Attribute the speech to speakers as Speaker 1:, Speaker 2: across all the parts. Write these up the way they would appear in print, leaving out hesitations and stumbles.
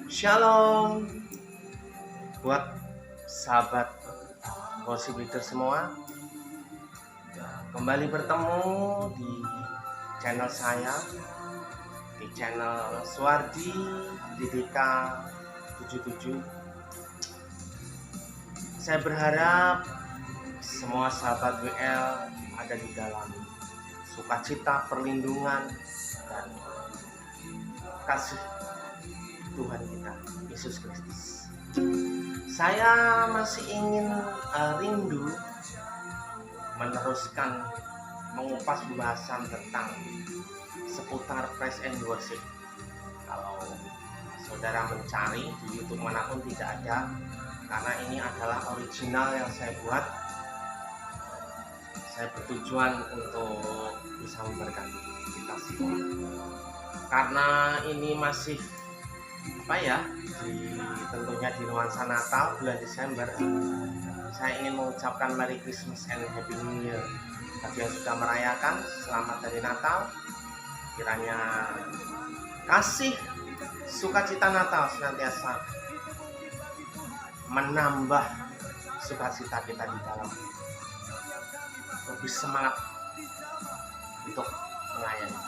Speaker 1: Shalom buat sahabat worship leader semua. Kembali bertemu di channel saya, di channel Suwardi DDK 77. Saya berharap semua sahabat WL ada di dalam sukacita, perlindungan, dan kasih Tuhan kita Yesus Kristus. Saya masih ingin rindu meneruskan mengupas pembahasan tentang seputar praise and worship. Kalau saudara mencari di YouTube manapun tidak ada, karena ini adalah original yang saya buat. Saya bertujuan untuk bisa memberkati kita semua, karena ini masih tentunya di nuansa Natal bulan Desember. Saya ingin mengucapkan Merry Christmas and Happy New Year bagi yang sudah merayakan. Selamat dari Natal. Kiranya kasih sukacita Natal senantiasa menambah sukacita kita di dalam lebih semangat untuk melayani.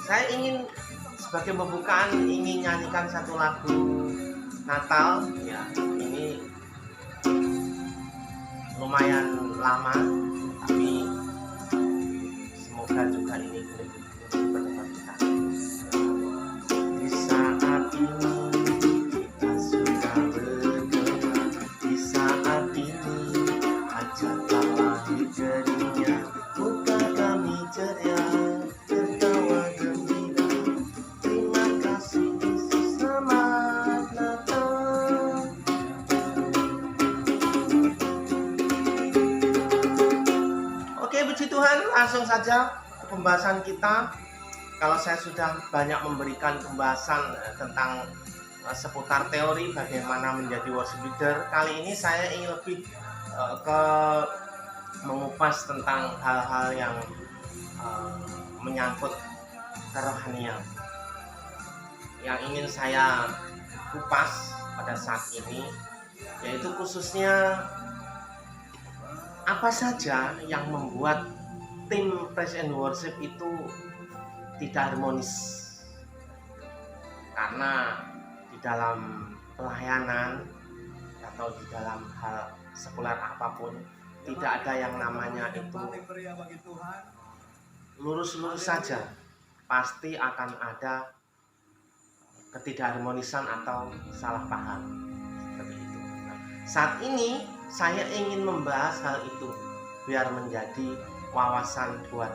Speaker 1: Saya ingin sebagai pembukaan ingin nyanyikan satu lagu Natal ya. Ini lumayan lama, tapi semoga juga ini boleh bermanfaat kita. Di saat ini kita sudah berdoa, di saat ini ajaklah hidupnya, muka kami ceria, tertawa gembira. Terima kasih Yesus, selamat Natal. Oke, puji Tuhan, langsung saja ke pembahasan kita. Kalau saya sudah banyak memberikan pembahasan tentang seputar teori bagaimana menjadi worship leader, kali ini saya ingin lebih ke mengupas tentang hal-hal yang menyangkut kerohanian. Yang ingin saya kupas pada saat ini yaitu khususnya apa saja yang membuat tim praise and worship itu tidak harmonis. Karena di dalam pelayanan atau di dalam hal sekuler apapun tidak ada yang namanya itu lurus-lurus saja. Pasti akan ada ketidakharmonisan atau salah paham seperti itu. Nah, saat ini saya ingin membahas hal itu biar menjadi wawasan buat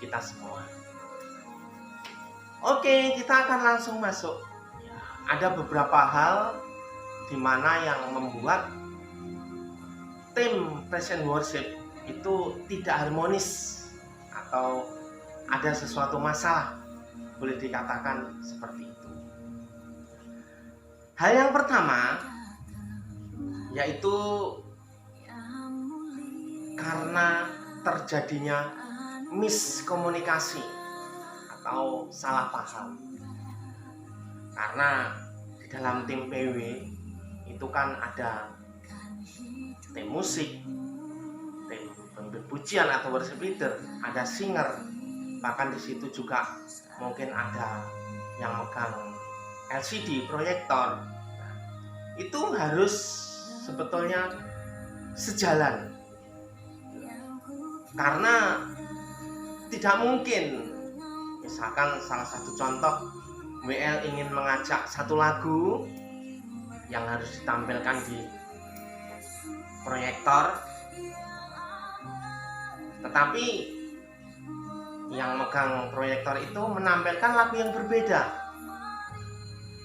Speaker 1: kita semua. Oke, kita akan langsung masuk. Ada beberapa hal di mana yang membuat tim praise and worship itu tidak harmonis atau ada sesuatu masalah, boleh dikatakan seperti itu. Hal yang pertama yaitu karena terjadinya miskomunikasi atau salah paham. Karena di dalam tim PW itu kan ada tim musik, tim pujian atau worship leader, ada singer, bahkan di situ juga mungkin ada yang megang LCD, proyektor. Itu harus sebetulnya sejalan, karena tidak mungkin misalkan salah satu contoh WL ingin mengajak satu lagu yang harus ditampilkan di proyektor, tetapi yang megang proyektor itu menampilkan lagu yang berbeda.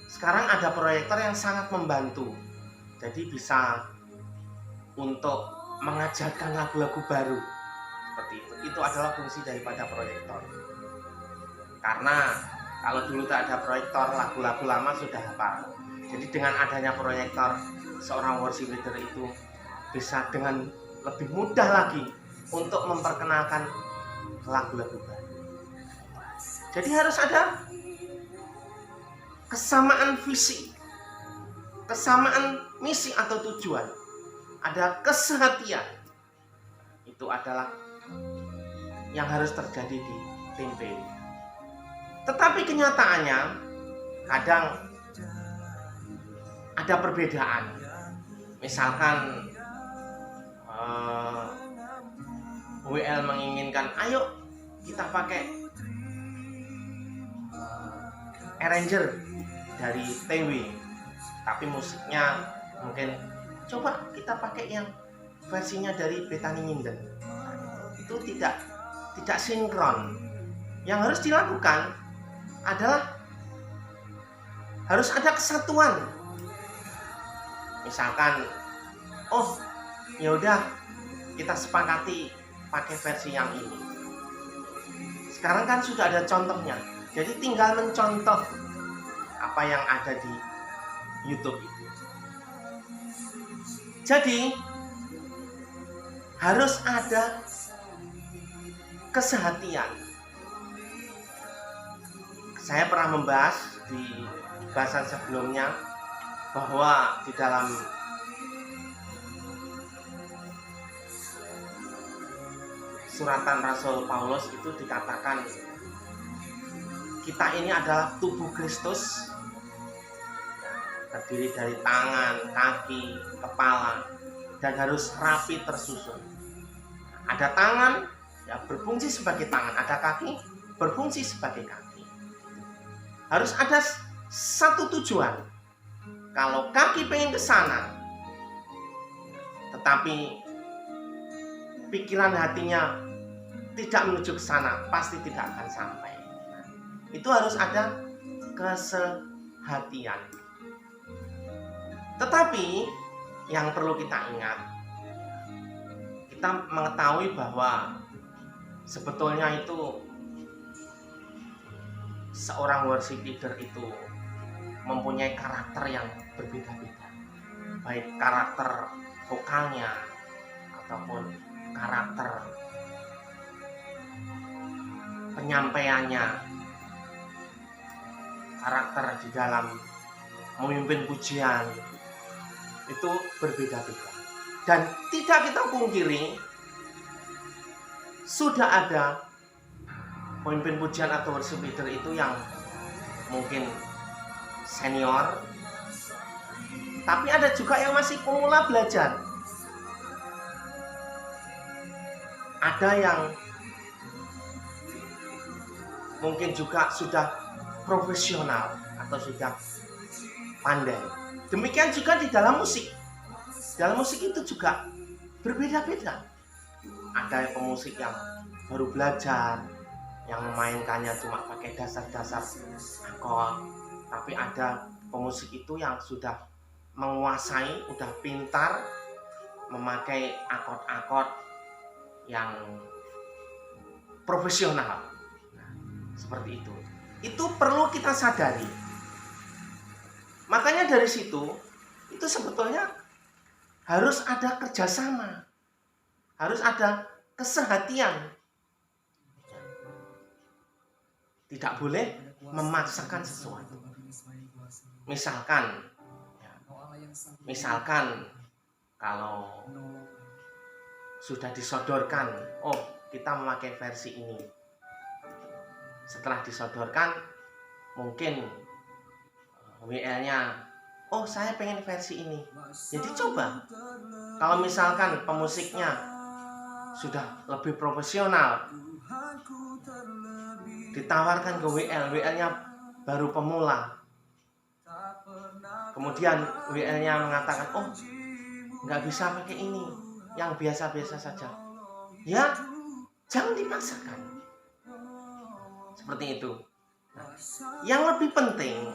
Speaker 1: Sekarang ada proyektor yang sangat membantu, jadi bisa untuk mengajarkan lagu-lagu baru seperti itu. Itu adalah fungsi daripada proyektor. Karena kalau dulu tak ada proyektor, lagu-lagu lama sudah hafal. Jadi dengan adanya proyektor, seorang worship leader itu bisa dengan lebih mudah lagi untuk memperkenalkan lagu-lagu baru. Jadi harus ada kesamaan visi, kesamaan misi atau tujuan, ada kesehatian. Itu adalah yang harus terjadi di tim PW. Tetapi kenyataannya kadang ada perbedaan. Misalkan WL menginginkan, ayo kita pakai arranger dari TW, tapi musiknya mungkin coba kita pakai yang versinya dari Betani Nyinden. Itu tidak sinkron. Yang harus dilakukan adalah harus ada kesatuan. Misalkan, oh ya udah kita sepakati pakai versi yang ini. Sekarang kan sudah ada contohnya, jadi tinggal mencontoh apa yang ada di YouTube itu. Jadi harus ada kesehatian. Saya pernah membahas di bahasan sebelumnya bahwa di dalam suratan Rasul Paulus itu dikatakan kita ini adalah tubuh Kristus, terdiri dari tangan, kaki, kepala, dan harus rapi tersusun. Ada tangan ya berfungsi sebagai tangan, ada kaki berfungsi sebagai kaki. Harus ada satu tujuan. Kalau kaki pengen ke sana, tetapi pikiran hatinya tidak menuju ke sana, pasti tidak akan sampai. Itu harus ada kesehatian. Tetapi yang perlu kita ingat, kita mengetahui bahwa sebetulnya itu seorang worship leader itu mempunyai karakter yang berbeda-beda, baik karakter vokalnya ataupun karakter penyampaiannya, karakter di dalam memimpin pujian itu berbeda-beda. Dan tidak kita pungkiri, sudah ada pemimpin pujian atau worship leader itu yang mungkin senior, tapi ada juga yang masih pemula belajar. Ada yang mungkin juga sudah profesional atau sudah pandai. Demikian juga di dalam musik. Dalam musik itu juga berbeda-beda. Ada pemusik yang baru belajar, yang memainkannya cuma pakai dasar-dasar akord, tapi ada pemusik itu yang sudah menguasai, udah pintar memakai akord-akord yang profesional. Nah, seperti itu. Itu perlu kita sadari. Makanya dari situ, itu sebetulnya harus ada kerjasama, harus ada kesehatian. Tidak boleh memaksakan sesuatu. Misalkan kalau sudah disodorkan, oh kita memakai versi ini. Setelah disodorkan, mungkin WL-nya, oh saya pengen versi ini. Jadi coba, kalau misalkan pemusiknya sudah lebih profesional, ditawarkan ke WL-nya baru pemula, kemudian WL-nya mengatakan, oh nggak bisa pakai ini, yang biasa-biasa saja, ya jangan dipaksakan. Seperti itu. Nah, yang lebih penting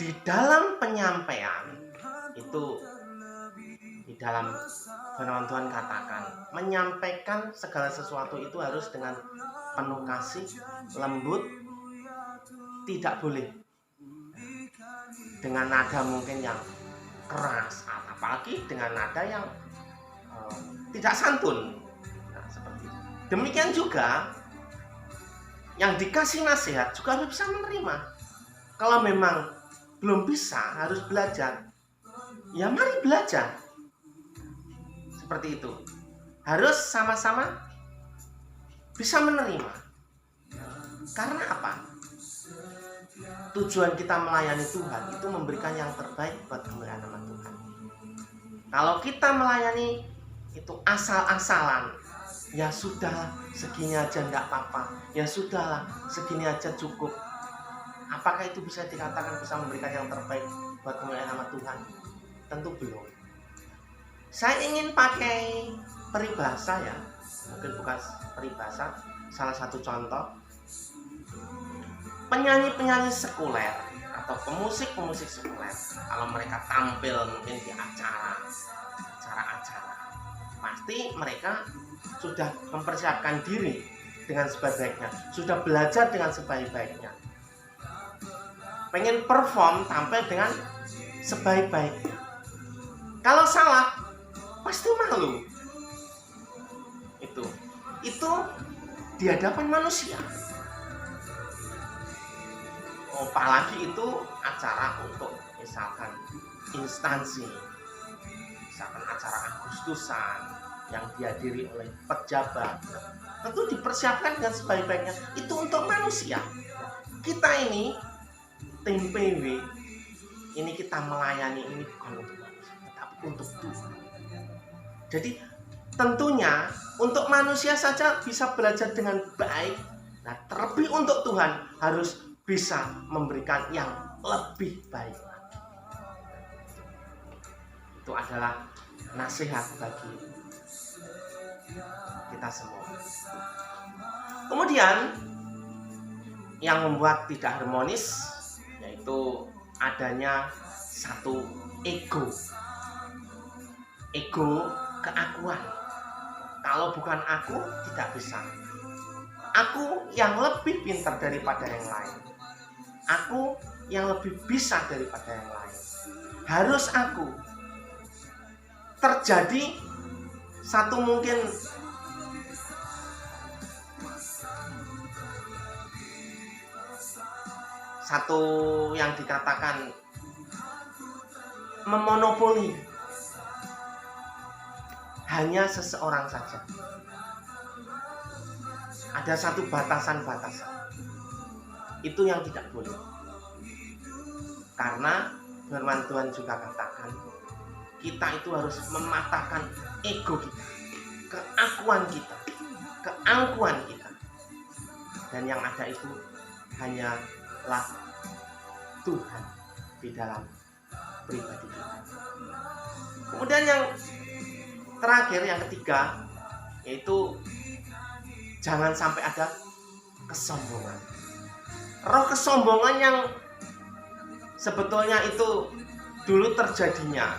Speaker 1: di dalam penyampaian itu, di dalam firman Tuhan katakan, menyampaikan segala sesuatu itu harus dengan penuh kasih, lembut, tidak boleh dengan nada mungkin yang keras, apalagi dengan nada yang tidak santun. Nah, seperti itu. Demikian juga yang dikasih nasihat juga harus bisa menerima. Kalau memang belum bisa, harus belajar, ya mari belajar. Seperti itu. Harus sama-sama bisa menerima. Karena apa? Tujuan kita melayani Tuhan itu memberikan yang terbaik buat kemuliaan nama Tuhan. Kalau kita melayani itu asal-asalan, ya sudahlah, segini aja enggak apa-apa, ya sudahlah, segini aja cukup, apakah itu bisa dikatakan bisa memberikan yang terbaik buat kemuliaan nama Tuhan? Tentu belum. Saya ingin pakai peribahasa ya, mungkin bukan peribahasa, salah satu contoh. Penyanyi-penyanyi sekuler atau pemusik-pemusik sekuler, kalau mereka tampil mungkin di acara-acara, pasti mereka sudah mempersiapkan diri dengan sebaik-baiknya, sudah belajar dengan sebaik-baiknya, pengen perform tampil dengan sebaik-baiknya. Kalau salah pasti malu. Itu di hadapan manusia. Apalagi itu acara untuk misalkan instansi, misalkan acara Agustusan yang dihadiri oleh pejabat, tentu dipersiapkan dengan sebaik-baiknya. Itu untuk manusia. Kita ini tim PW, ini kita melayani ini bukan untuk manusia, tetapi untuk Tuhan. Jadi tentunya untuk manusia saja bisa belajar dengan baik, nah terlebih untuk Tuhan harus bisa memberikan yang lebih baik lagi. Itu adalah nasihat bagi kita semua. Kemudian yang membuat tidak harmonis yaitu adanya satu ego, keakuan. Kalau bukan aku tidak bisa. Aku yang lebih pintar daripada yang lain. Aku yang lebih bisa daripada yang lain. Harus aku. Terjadi satu mungkin satu yang dikatakan memonopoli hanya seseorang saja. Ada satu batasan-batasan. Itu yang tidak boleh. Karena firman Tuhan juga katakan kita itu harus mematahkan ego kita, keakuan kita, keangkuhan kita. Dan yang ada itu hanyalah Tuhan di dalam pribadi kita. Kemudian yang terakhir, yang ketiga, yaitu jangan sampai ada kesombongan. Roh kesombongan yang sebetulnya itu dulu terjadinya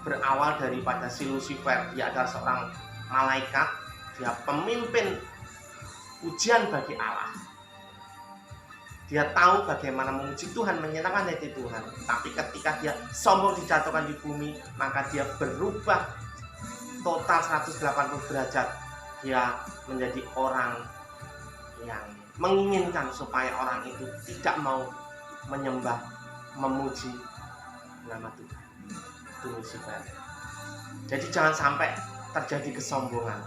Speaker 1: berawal daripada si Lucifer. Dia adalah seorang malaikat, dia pemimpin ujian bagi Allah. Dia tahu bagaimana memuji Tuhan, menyenangkan hati Tuhan. Tapi ketika dia sombong dijatuhkan di bumi, maka dia berubah total 180 derajat. Dia menjadi orang yang menginginkan supaya orang itu tidak mau menyembah, memuji nama Tuhan. Itu Lucifer. Jadi jangan sampai terjadi kesombongan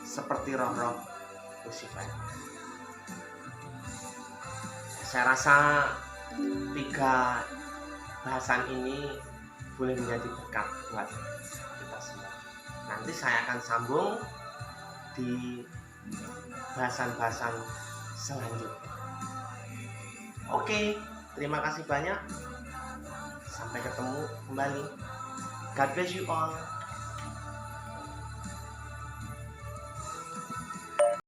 Speaker 1: seperti roh-roh Lucifer. Saya rasa 3 bahasan ini boleh menjadi berkat buat kita semua. Nanti saya akan sambung di bahasan-bahasan selanjutnya. Oke, terima kasih banyak. Sampai ketemu kembali. God bless you all.